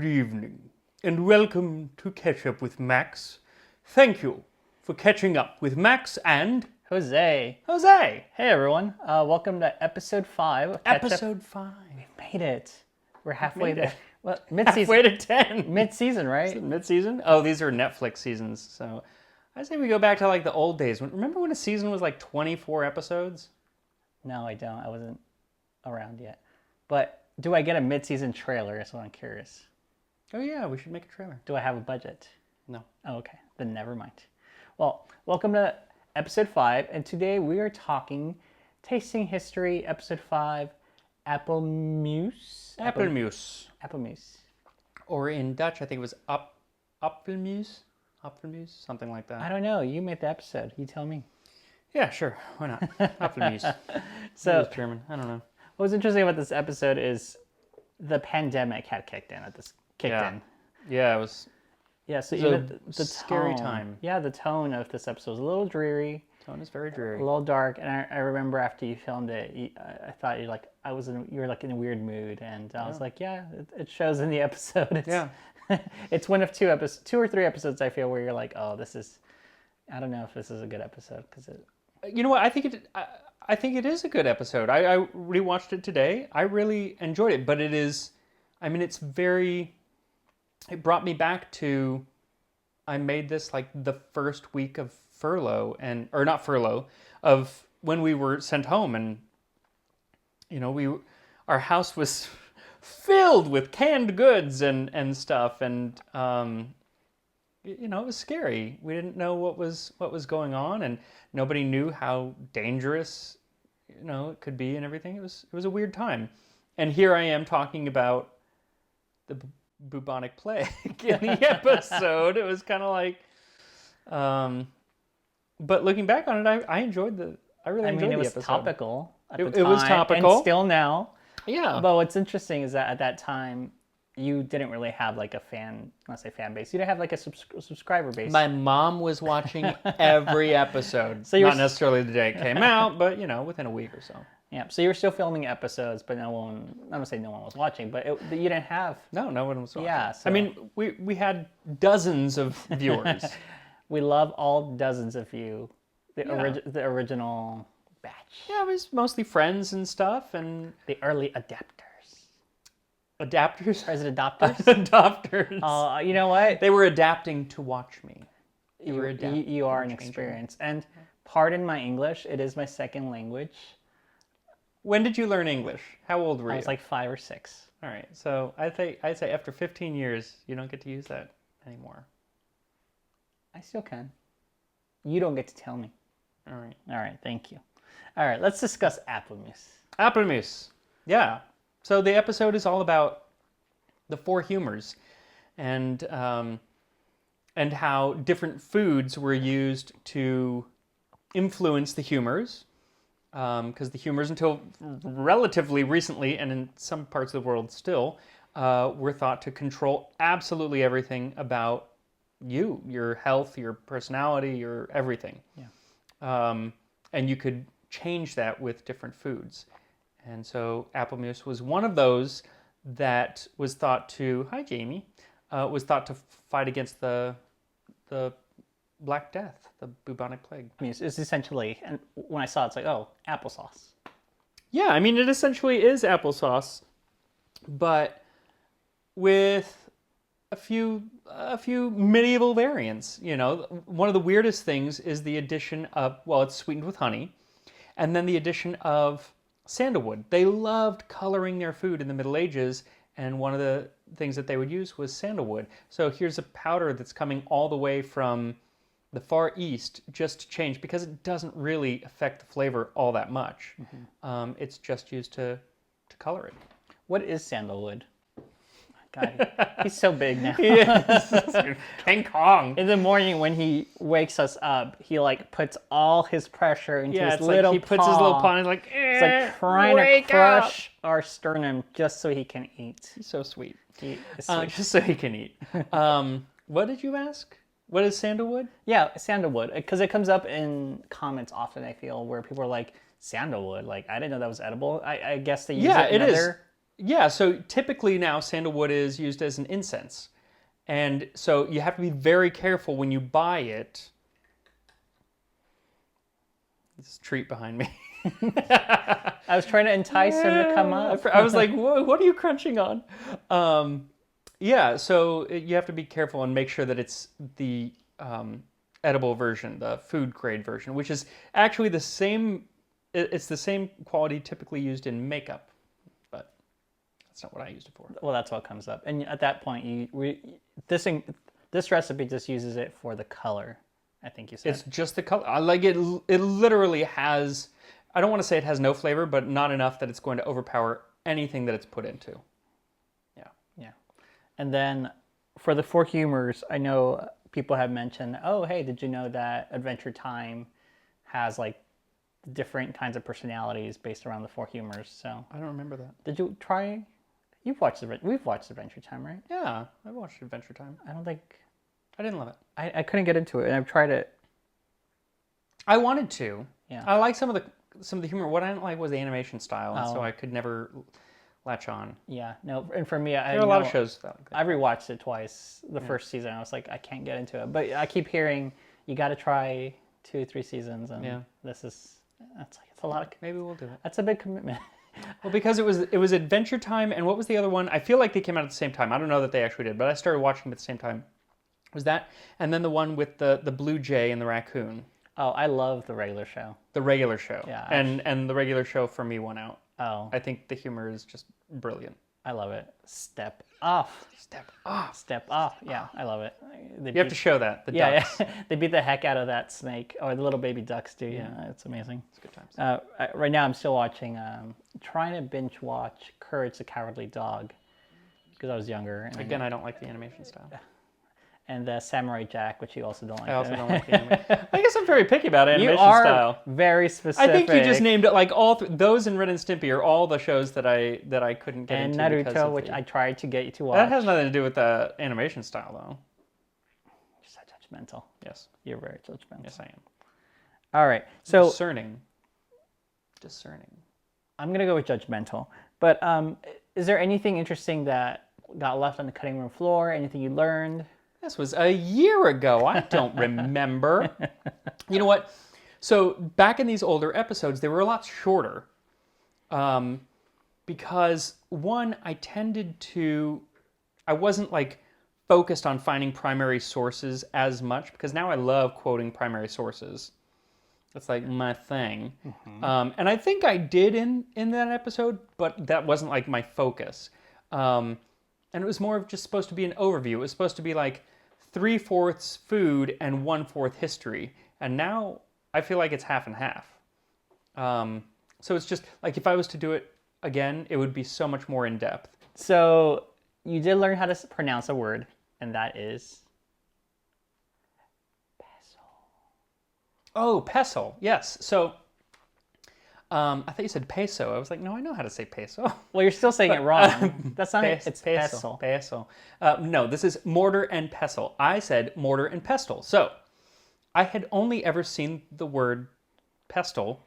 Good evening, and welcome to Ketchup with Max. Thank you for catching up with Max and Jose. Jose. Hey everyone, welcome to episode 5 of Ketchup. Episode 5. We've made it. We're halfway Made it. well, mid-season. Halfway to 10. Mid-season, Is right? it mid-season? Oh, these are Netflix seasons, so I say we go back to like the old days. Remember when a season was like 24 episodes? No, I don't. I wasn't around yet. But do I get a mid-season trailer? That's what I'm curious. Oh yeah, we should make a trailer. Do I have a budget? No. Oh, okay. Then never mind. Well, welcome to episode 5, and today we are talking Tasting History, episode 5, Apple Muse? Apple Muse. Apple Muse. Or in Dutch, I think it was Apfelmus? Apfelmus? Something like that. I don't know. You made the episode. You tell me. Yeah, sure. Why not? Apfelmus. So, It's German. I don't know. what was interesting about this episode is the pandemic had kicked in. Yeah, it was Yeah, so It was even a the scary tone, time. Yeah, the tone of this episode was a little dreary, tone is very dreary. a little dark, and I remember after you filmed it, I thought you were like in a weird mood, and I was like, yeah, it shows in the episode. It's, it's one of two or three episodes I feel where you're like, oh, I don't know if this is a good episode because it. You know what? I think it is a good episode. I rewatched it today. I really enjoyed it, but it is. I mean, it's very. It brought me back to. I made this like the first week of furlough or not furlough, of when we were sent home, and our house was filled with canned goods and stuff, and it was scary. We didn't know what was going on, and nobody knew how dangerous it could be and everything. It was a weird time, and here I am talking about the bubonic plague in the episode. It was kind of like, but looking back on it, I enjoyed the episode. It was topical at the time. It was topical, and still now. Yeah. But what's interesting is that at that time, you didn't really have like a fan base. You didn't have like a subscriber base. My mom was watching every episode. So not necessarily the day it came out, but within a week or so. Yeah, so you were still filming episodes, but I'm not gonna say no one was watching, but you didn't have. No one was watching. Yeah, so... I mean, we had dozens of viewers. We love all dozens of you. The original batch. Yeah, it was mostly friends and stuff, and the early adapters. Adapters? Or is it adopters? Adopters. You know what? They were adapting to watch me. You are an experience, and pardon my English. It is my second language. When did you learn English? How old were you? I was like 5 or 6. All right, so I'd say after 15 years, you don't get to use that anymore. I still can. You don't get to tell me. All right, thank you. All right, let's discuss Apple Muse. Apple Muse, yeah. So the episode is all about the 4 humors, and how different foods were used to influence the humors. Because the humors, until relatively recently, and in some parts of the world still, were thought to control absolutely everything about you, your health, your personality, your everything. Yeah. And you could change that with different foods. And so Apple Muse was one of those that was thought to, hi Jaime, was thought to fight against the Black Death, the bubonic plague. I mean, it's essentially, and when I saw it, it's like, oh, applesauce. Yeah, I mean, it essentially is applesauce, but with a few medieval variants. One of the weirdest things is the addition of, it's sweetened with honey, and then the addition of sandalwood. They loved coloring their food in the Middle Ages, and one of the things that they would use was sandalwood. So here's a powder that's coming all the way from the Far East just to change, because it doesn't really affect the flavor all that much. Mm-hmm. It's just used to color it. What is sandalwood? God, he's so big now. Yes. King Kong. In the morning when he wakes us up, he like puts all his pressure into his little paw. He puts his little paw and he's like, it's like trying to crush our sternum just so he can eat. He's so sweet. He is sweet. Just so he can eat. What did you ask? What is sandalwood? Yeah, sandalwood. Because it comes up in comments often, I feel, where people are like, sandalwood? Like, I didn't know that was edible. I guess they use it in other Yeah, so typically now sandalwood is used as an incense. And so you have to be very careful when you buy it. This treat behind me. I was trying to entice him to come up. I was like, what are you crunching on? Yeah, so you have to be careful and make sure that it's the edible version, the food grade version, which is actually the same. It's the same quality typically used in makeup, but that's not what I used it for. Well, that's what comes up. And at that point, this recipe just uses it for the color, I think you said. It's just the color. I like it. It literally has, I don't want to say it has no flavor, but not enough that it's going to overpower anything that it's put into. Yeah. Yeah. And then for the four humors, I know people have mentioned, oh, hey, did you know that Adventure Time has like different kinds of personalities based around the four humors? So I don't remember that. did you try? We've watched Adventure Time, right? Yeah, I watched Adventure Time. I don't think I didn't love it. I couldn't get into it, and I've tried it. I wanted to. Yeah. I like some of the humor. What I didn't like was the animation style, and so I could never latch on. Yeah, no, and for me, There are a lot of shows that like that. I rewatched it twice. The first season, I was like, I can't get into it, but I keep hearing you got to try 2-3 seasons, and it's a lot of. Maybe we'll do it. That's a big commitment. Well, because it was Adventure Time, and what was the other one? I feel like they came out at the same time. I don't know that they actually did, but I started watching them at the same time. Was that, and then the one with the blue jay and the raccoon. Oh, I love the regular show. The regular show. Yeah. And the regular show for me won out. Oh, I think the humor is just brilliant. I love it. Step off. Step off. Step off. Yeah, I love it. You have to show that. The ducks. Yeah, they beat the heck out of that snake, or the little baby ducks do. Yeah, it's amazing. It's good times. Right now, I'm still watching, trying to binge watch Courage the Cowardly Dog, because I was younger. And Again, I don't like the animation style. And Samurai Jack, which you also don't like. I also don't like the animation. I guess I'm very picky about animation you are style. Very specific. I think you just named it like all those and Ren and Stimpy are all the shows that I couldn't get and into. And Naruto, which I tried to get you to watch. That has nothing to do with the animation style, though. You're so judgmental. Yes. You're very judgmental. Yes, I am. All right. So discerning. I'm going to go with judgmental. But is there anything interesting that got left on the cutting room floor? Anything you learned? This was a year ago. I don't remember. You know what? So back in these older episodes, they were a lot shorter. Because one, I wasn't like focused on finding primary sources as much, because now I love quoting primary sources. That's like my thing. Mm-hmm. And I think I did in that episode, but that wasn't like my focus. And it was more of just supposed to be an overview. It was supposed to be like 3/4 food and 1/4 history. And now I feel like it's half and half. So it's just like if I was to do it again, it would be so much more in depth. So you did learn how to pronounce a word, and that is pestle. Oh, pestle. Yes. So I thought you said peso. I was like, no, I know how to say peso. Well, you're still saying it wrong. That's not it. It's pestle. Pestle. No, this is mortar and pestle. I said mortar and pestle. So I had only ever seen the word pestle,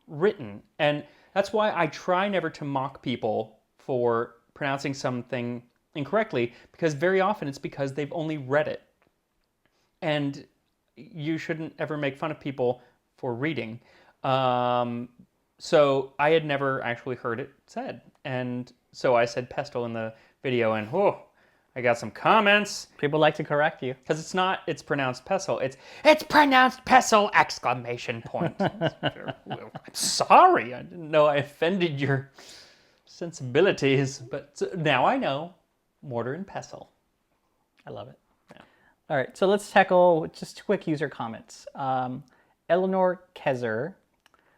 written. And that's why I try never to mock people for pronouncing something incorrectly, because very often it's because they've only read it. And you shouldn't ever make fun of people for reading. So I had never actually heard it said. And so I said pestle in the video, and I got some comments. People like to correct you. Because it's pronounced pestle. It's pronounced pestle, exclamation point. I'm sorry. I didn't know I offended your sensibilities. But now I know mortar and pestle. I love it. Yeah. All right, so let's tackle just quick user comments. Eleanor Kezer.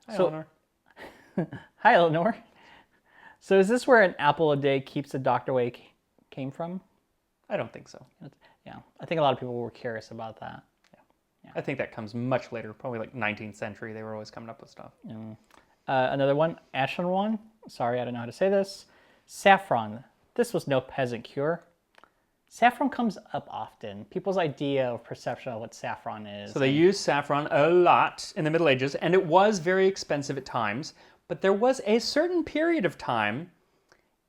Hi, Eleanor. Hi, Eleanor. So is this where an apple a day keeps the doctor away came from? I don't think so. Yeah, I think a lot of people were curious about that. Yeah. I think that comes much later, probably like 19th century. They were always coming up with stuff. Another one, Ashen one. Sorry, I don't know how to say this. Saffron. This was no peasant cure. Saffron comes up often. People's idea of perception of what saffron is. So they used saffron a lot in the Middle Ages, and it was very expensive at times. But there was a certain period of time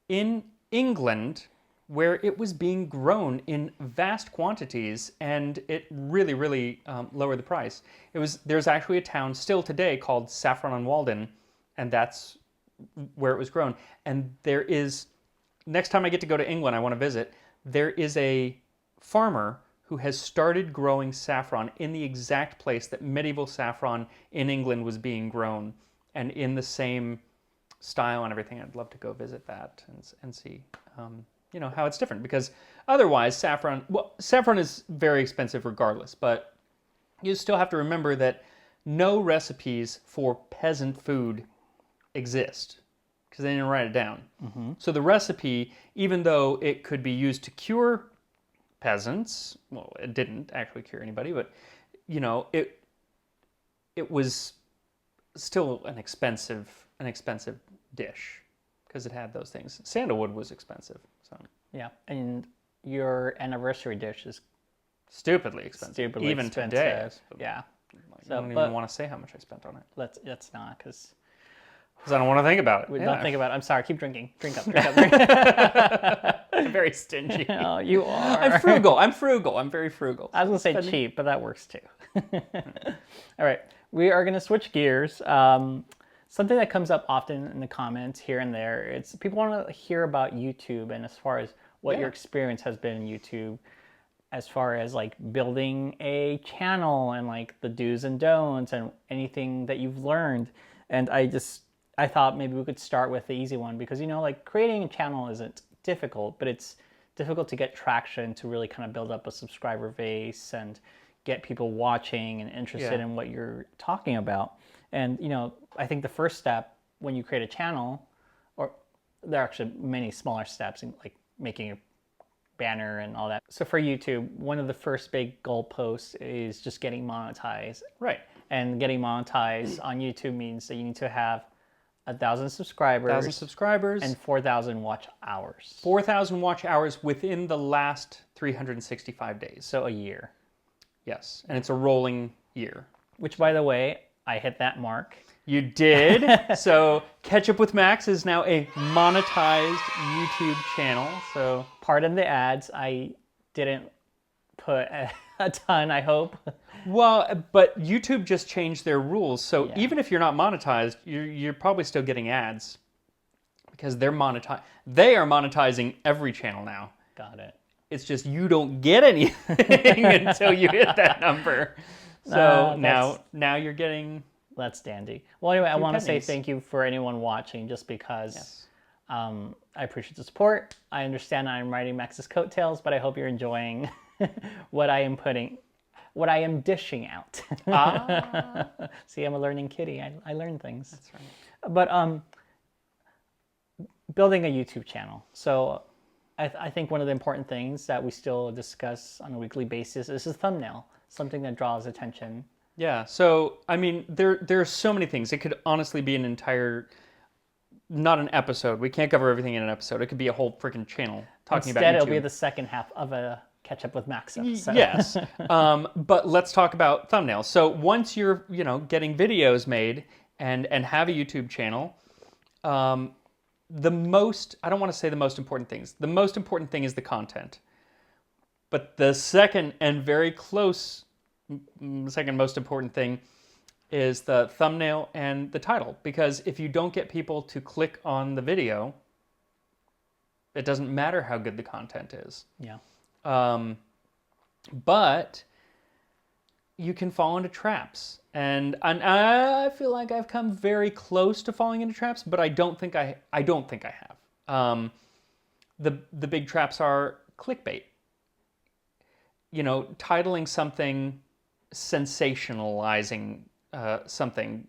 in England, where it was being grown in vast quantities, and it really, really lowered the price. There's actually a town still today called Saffron-on-Walden, and that's where it was grown. And there is, next time I get to go to England, I want to visit, there is a farmer who has started growing saffron in the exact place that medieval saffron in England was being grown, and in the same style and everything. I'd love to go visit that and see, how it's different, because otherwise saffron is very expensive regardless, but you still have to remember that no recipes for peasant food exist because they didn't write it down. Mm-hmm. So the recipe, even though it could be used to cure peasants, well, it didn't actually cure anybody, but it was still an expensive dish because it had those things. Sandalwood was expensive, so yeah. And your anniversary dish is stupidly expensive, even expensive. Today. Yeah. I don't even want to say how much I spent on it. Let's not, because I don't want to think about it. Don't think about it. I'm sorry. Keep drinking. Drink up. I'm very stingy. Oh, you are. I'm frugal. I'm very frugal. I was going to say cheap, but that works too. All right. We are going to switch gears. Something that comes up often in the comments here and there, it's people want to hear about YouTube, and as far as what your experience has been in YouTube, as far as like building a channel and like the do's and don'ts and anything that you've learned. And I thought maybe we could start with the easy one, because like creating a channel isn't difficult, but it's difficult to get traction, to really kind of build up a subscriber base and get people watching and interested in what you're talking about. And I think the first step when you create a channel, or there are actually many smaller steps in like making a banner and all that. So for YouTube, one of the first big goalposts is just getting monetized. Right. And getting monetized on YouTube means that you need to have 1,000 subscribers. 1,000 subscribers. And 4,000 watch hours. 4,000 watch hours within the last 365 days. So a year. Yes. And it's a rolling year. Which, by the way, I hit that mark. You did. So Ketchup with Max is now a monetized YouTube channel. So pardon the ads. I didn't put a ton, I hope. Well, but YouTube just changed their rules. So even if you're not monetized, you're probably still getting ads, because they are monetizing every channel now. Got it. It's just you don't get anything until you hit that number. So now you're getting... That's dandy. Well, anyway, I want to say pennies. thank you for anyone watching, just because I appreciate the support. I understand I'm riding Max's coattails, but I hope you're enjoying what I am dishing out. See, I'm a learning kitty. I learn things. That's right. But building a YouTube channel. So I think one of the important things that we still discuss on a weekly basis is a thumbnail, something that draws attention. Yeah, so, I mean, there are so many things. It could honestly be not an episode. We can't cover everything in an episode. It could be a whole freaking channel talking about YouTube. Instead, it'll be the second half of a Ketchup with Max episode. Yes, but let's talk about thumbnails. So once you're, getting videos made and have a YouTube channel, I don't want to say the most important things. The most important thing is the content. But the second and very close second most important thing is the thumbnail and the title, because if you don't get people to click on the video, it doesn't matter how good the content is. Yeah. But you can fall into traps, and I feel like I've come very close to falling into traps, but I don't think I have. The big traps are clickbait. Titling something, sensationalizing something,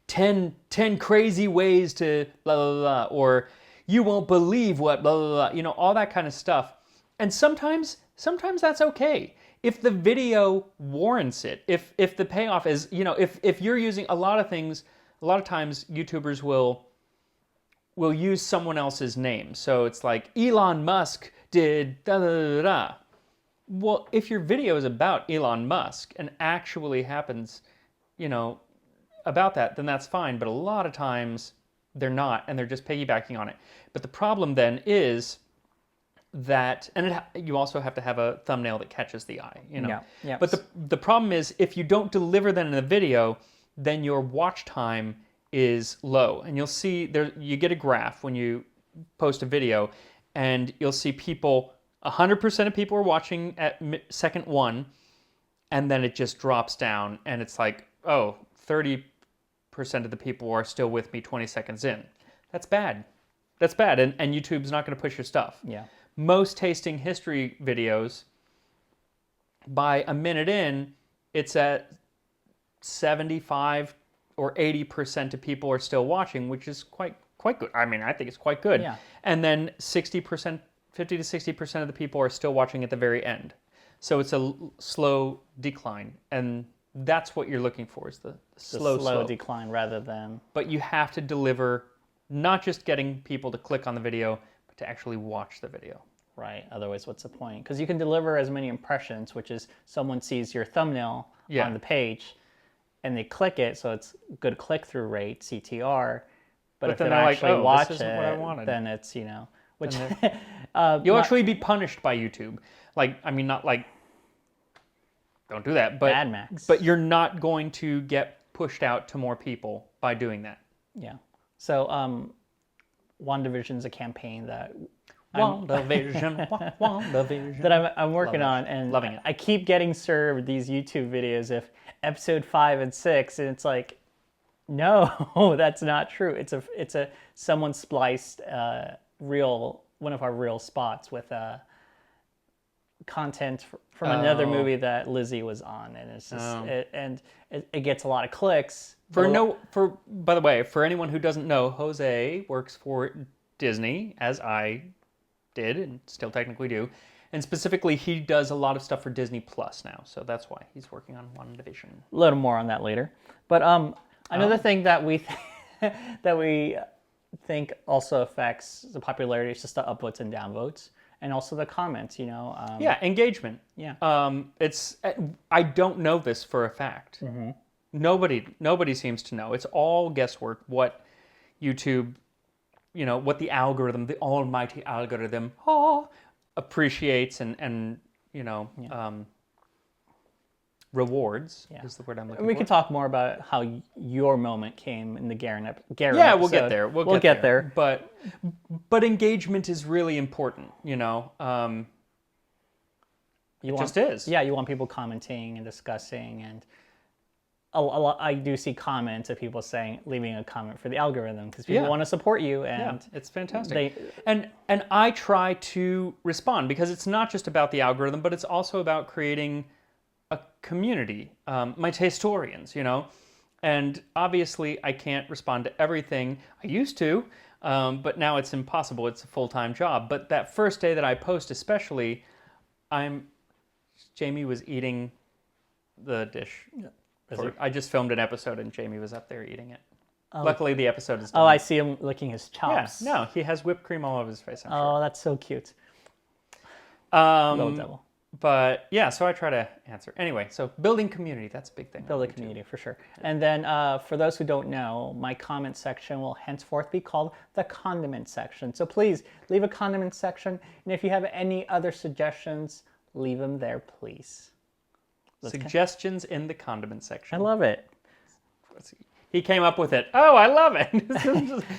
10 crazy ways to blah, blah, blah, or you won't believe what blah, blah, blah, all that kind of stuff. And sometimes that's okay. If the video warrants it, if the payoff is, if you're using a lot of times YouTubers will use someone else's name. So it's like Elon Musk did da da da da. Well, if your video is about Elon Musk and actually happens, about that, then that's fine. But a lot of times they're not, and they're just piggybacking on it. But the problem then is that, and you also have to have a thumbnail that catches the eye, you know. Yeah. Yeah. But the problem is, if you don't deliver that in a video, then your watch time is low, and you'll see there. You get a graph when you post a video, and you'll see 100% of people are watching at second 1, and then it just drops down, and it's like, oh, 30% of the people are still with me 20 seconds in. That's bad. That's bad, and YouTube's not going to push your stuff. Yeah. Most tasting history videos, by a minute in, it's at 75 or 80% of people are still watching, which is quite good. I mean, I think it's quite good. Yeah. And then 60%, 50 to 60% of the people are still watching at the very end. So it's a slow decline, and that's what you're looking for, is the slow decline rather than... But you have to deliver, not just getting people to click on the video, but to actually watch the video. Right. Otherwise, what's the point? Because you can deliver as many impressions, which is someone sees your thumbnail on the page, and they click it, so it's good click-through rate, CTR. But if they actually watch it, then it's, you know... Which you'll actually be punished by YouTube. Like, I mean, not like... Don't do that. But, Mad Max. But you're not going to get pushed out to more people by doing that. Yeah. So, WandaVision's a campaign that... WandaVision. that I'm working on, and loving it. I keep getting served these YouTube videos of episode 5 and 6, and it's like, no, that's not true. It's a someone spliced one of our real spots with content from another movie that Lizzie was on, and it's just it gets a lot of clicks. By the way, for anyone who doesn't know, Jose works for Disney, as I did and still technically do, and specifically he does a lot of stuff for Disney Plus now, so that's why he's working on WandaVision. A little more on that later, but another thing that we that we think also affects the popularity is just the upvotes and downvotes, and also the comments. You know, engagement. Yeah, I don't know this for a fact. Mm-hmm. Nobody seems to know. It's all guesswork. What YouTube, you know, what the algorithm, the almighty algorithm, appreciates and you know, rewards is the word I'm looking for. We can talk more about how your moment came in the Garen episode. Yeah, we'll get there. We'll get there. But engagement is really important, you know. It just is. Yeah, you want people commenting and discussing, and I do see comments of people leaving a comment for the algorithm because people want to support you, and it's fantastic. And I try to respond because it's not just about the algorithm, but it's also about creating a community. My Tastorians, you know, and obviously I can't respond to everything. I used to, but now it's impossible. It's a full-time job. But that first day that I post, especially, Jaime was eating the dish. Yeah. I just filmed an episode and Jaime was up there eating it. Oh. Luckily, the episode is done. Oh, I see him licking his chops. Yeah, no, he has whipped cream all over his face. I'm sure. That's so cute. Little devil. But yeah, so I try to answer. Anyway, so building community, that's a big thing. Building community, for sure. And then for those who don't know, my comment section will henceforth be called the condiment section. So please leave a condiment section. And if you have any other suggestions, leave them there, please. Suggestions in the condiment section. I love it. He came up with it. Oh, I love it.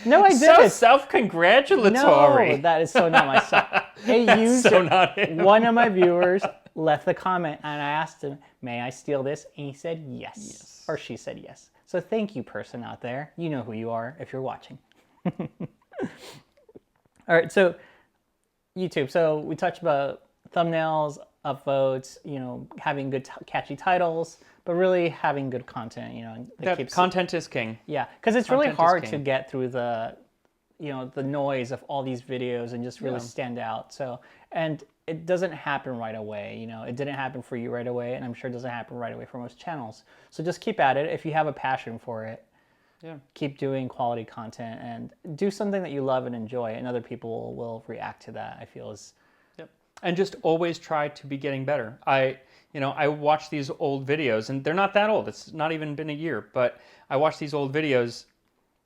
No, I did. So self-congratulatory. No, that is so not myself. A user, one of my viewers, left the comment, and I asked him, "May I steal this?" And he said yes. Or she said yes. So thank you, person out there. You know who you are if you're watching. All right, so YouTube. So we touched about thumbnails, upvotes, you know, having good catchy titles, but really having good content, you know. Content is king. Yeah, because it's really hard to get through the, you know, the noise of all these videos and just really stand out. So, and it doesn't happen right away, you know. It didn't happen for you right away, and I'm sure it doesn't happen right away for most channels. So just keep at it. If you have a passion for it, keep doing quality content and do something that you love and enjoy, and other people will react to that, I feel is... And just always try to be getting better. I watch these old videos, and they're not that old. It's not even been a year, but I watch these old videos,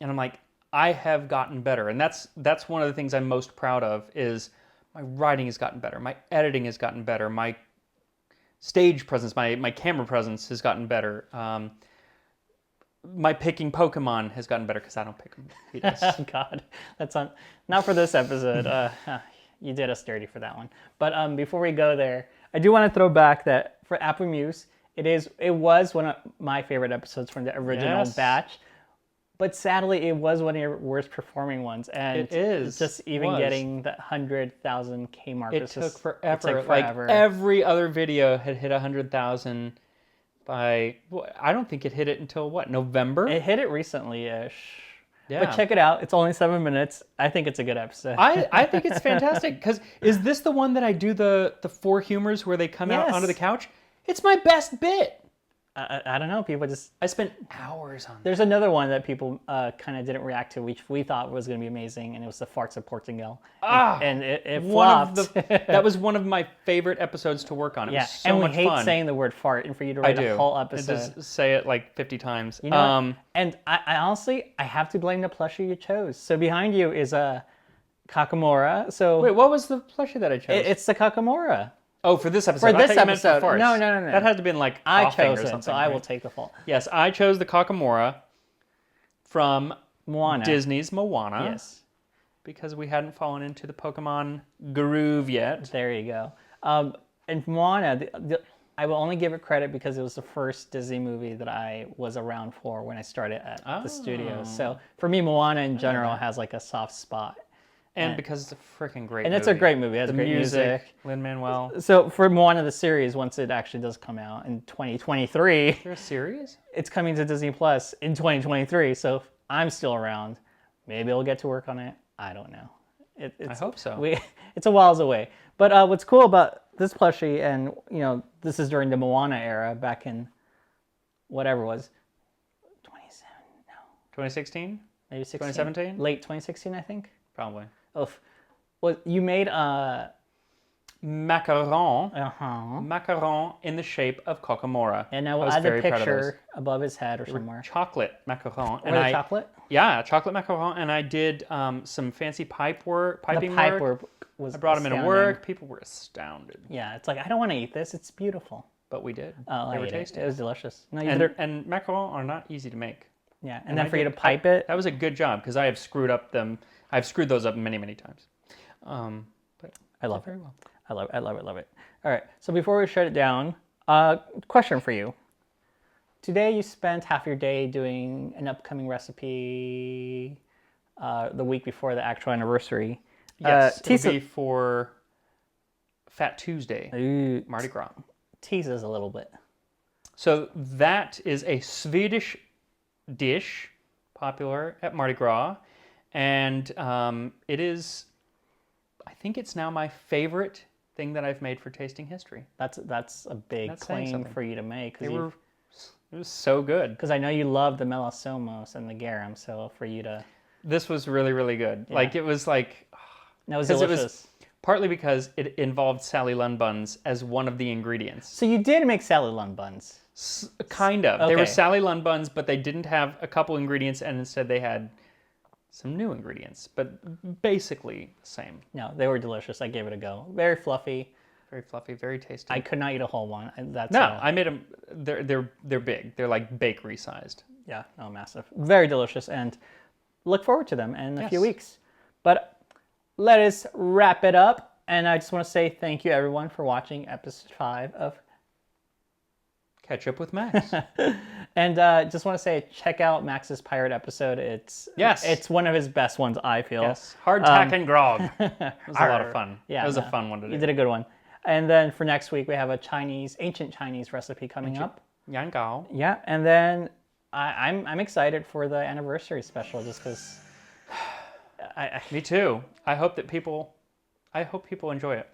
and I'm like, I have gotten better, and that's one of the things I'm most proud of. Is my writing has gotten better, my editing has gotten better, my stage presence, my camera presence has gotten better. My picking Pokemon has gotten better because I don't pick them. He does. God, that's not for this episode. You did us dirty for that one. But before we go there, I do want to throw back that for Apple Muse, it was one of my favorite episodes from the original batch. But sadly, it was one of your worst performing ones, and it is just even getting that 100,000K mark. It took forever. Like every other video had hit 100,000 by. I don't think it hit it until what, November? It hit it recently-ish. Yeah. But check it out. It's only 7 minutes. I think it's a good episode. I think it's fantastic because is this the one that I do the four humors where they come out onto the couch? It's my best bit. I don't know. People just... I spent hours on that. There's another one that people kind of didn't react to, which we thought was going to be amazing, and it was the farts of Portugal. And it flopped. That was one of my favorite episodes to work on. It was so much fun. And we hate saying the word fart, and for you to write a whole episode. And just say it like 50 times. You know, and I honestly, I have to blame the plushie you chose. So behind you is a Kakamora. So wait, what was the plushie that I chose? It's the Kakamora. Oh, for this episode. For this episode. No. That had to have been like I chose or it, something, so I will take the fault. Yes, I chose the Kakamora from Moana. Disney's Moana. Yes. Because we hadn't fallen into the Pokemon groove yet. There you go. And Moana, I will only give it credit because it was the first Disney movie that I was around for when I started at the studio. So for me, Moana in general has like a soft spot. And because it's a freaking great movie. And it's a great movie. It has great music. Lin-Manuel. So for Moana the series, once it actually does come out in 2023. Is there a series? It's coming to Disney Plus in 2023. So if I'm still around, maybe I'll get to work on it. I don't know. I hope so. It's a whiles away. But what's cool about this plushie, and this is during the Moana era, back in whatever it was, 2016? Maybe 16? 2017? Late 2016, I think. Probably. Well, you made macaron in the shape of Kakamora. And I will add the picture above his head or somewhere. Chocolate macaron. Chocolate? Yeah, chocolate macaron. And I did some fancy piping work. Was I brought them into work. People were astounded. Yeah, it's like, I don't want to eat this. It's beautiful. But we did. They were tasty. It was delicious. No, and macarons are not easy to make. Yeah, and then for you to pipe it. That was a good job because I have screwed those up many, many times. But I love it. Very well. I love it. All right, so before we shut it down, question for you. Today you spent half your day doing an upcoming recipe the week before the actual anniversary. Yes, it'll be for Fat Tuesday, Mardi Gras. Tease us a little bit. So that is a Swedish dish popular at Mardi Gras. And it is, I think it's now my favorite thing that I've made for Tasting History. That's a big claim for you to make. It was so good. Because I know you love the melosomos and the garum, so for you to... This was really, really good. Yeah. Like, it was like... That was delicious. It was partly because it involved Sally Lunn buns as one of the ingredients. So you did make Sally Lunn buns? Kind of. Okay. They were Sally Lunn buns, but they didn't have a couple ingredients, and instead they had some new ingredients, but basically the same. No, they were delicious. I gave it a go. Very fluffy. Very fluffy, very tasty. I could not eat a whole one. I made them. They're big. They're like bakery sized. Yeah, no, massive. Very delicious, and look forward to them in a few weeks. But let us wrap it up, and I just want to say thank you, everyone, for watching episode 5 of Ketchup with Max. And just want to say, check out Max's pirate episode. It's one of his best ones, I feel. Yes, hardtack and grog. It was a lot of fun. Yeah, it was a fun one to do. You did a good one. And then for next week, we have a ancient Chinese recipe coming up. Yan Gao. Yeah, and then I'm excited for the anniversary special just because. Me too. I hope people enjoy it.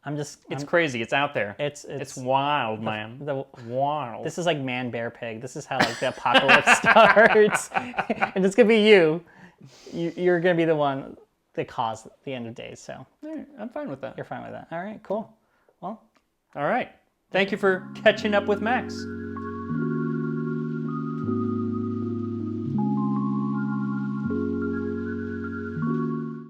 It's crazy. It's out there. It's wild, man. Wild. This is like man, bear, pig. This is how like the apocalypse starts, and it's gonna be you. You're gonna be the one that caused the end of days. So I'm fine with that. You're fine with that. All right, cool. Well, all right. Thank you for catching up with Max.